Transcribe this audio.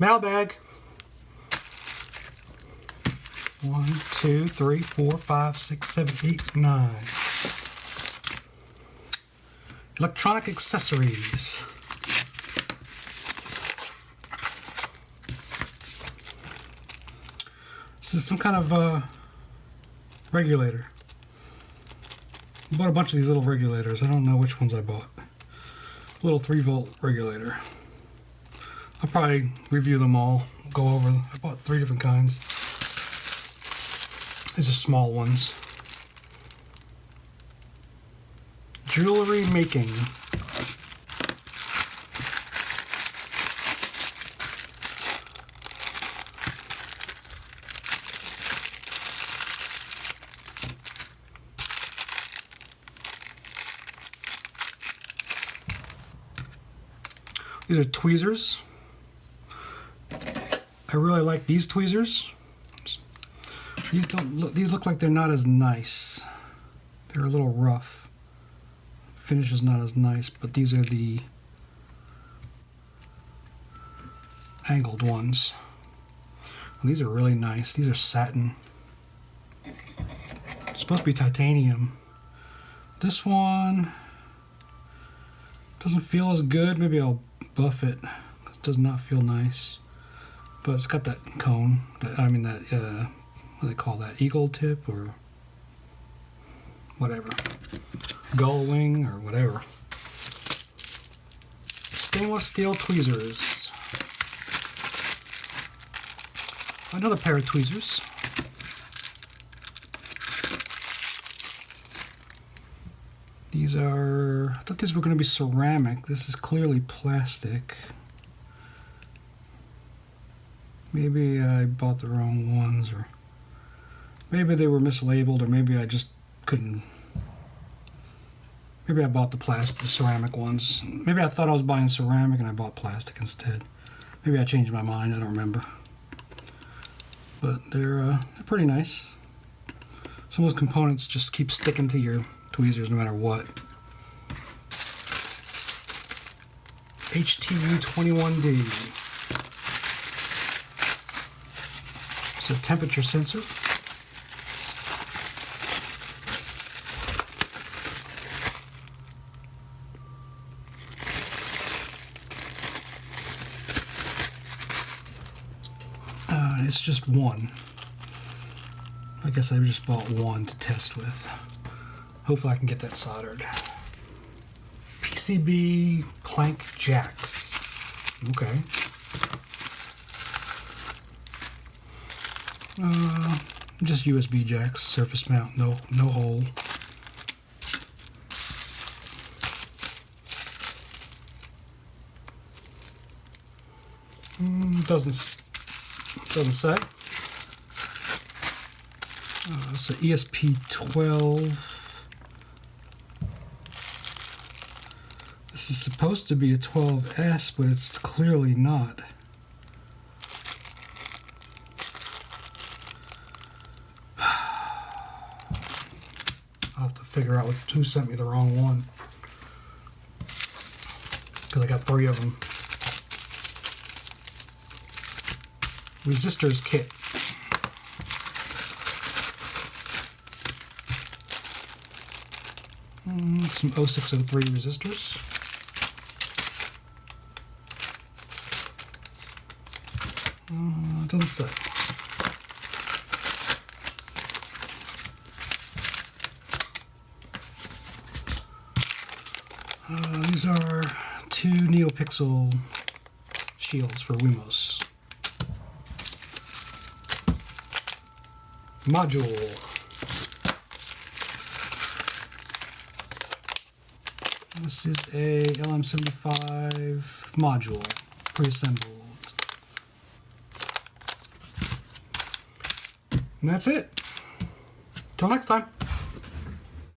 Mailbag. 1, 2, 3, 4, 5, 6, 7, 8, 9. Electronic accessories. This is some kind of regulator. I bought a bunch of these little regulators. I don't know which ones I bought. Little 3-volt regulator. I'll probably review them all, go over them. I bought 3 different kinds. These are small ones. Jewelry making. These are tweezers. I really like these tweezers. These look like they're not as nice. They're a little rough. Finish is not as nice, but these are the angled ones. Well, these are really nice. These are satin. It's supposed to be titanium. This one doesn't feel as good. Maybe I'll buff it. It does not feel nice. But it's got that cone. I mean that, what do they call that? Eagle tip or whatever. Gull wing or whatever. Stainless steel tweezers. Another pair of tweezers. These are, I thought these were going to be ceramic. This is clearly plastic. Maybe I bought the wrong ones, or maybe they were mislabeled, or maybe I just couldn't. Maybe I bought the ceramic ones. Maybe I thought I was buying ceramic and I bought plastic instead. Maybe I changed my mind, I don't remember. But they're pretty nice. Some of those components just keep sticking to your tweezers no matter what. HTU 21D. It's a temperature sensor. It's just one. I guess I just bought one to test with. Hopefully I can get that soldered. PCB plank jacks. Okay. Just USB jacks, surface mount, no hole. Doesn't say. It's an ESP12. This is supposed to be a 12S, but it's clearly not. I'll have to figure out who sent me the wrong one, because I got 3 of them. Resistors kit. Some 0603 resistors. It doesn't say. These are 2 NeoPixel shields for Wemos. Module. This is a LM75 module, pre-assembled. And that's it. Till next time.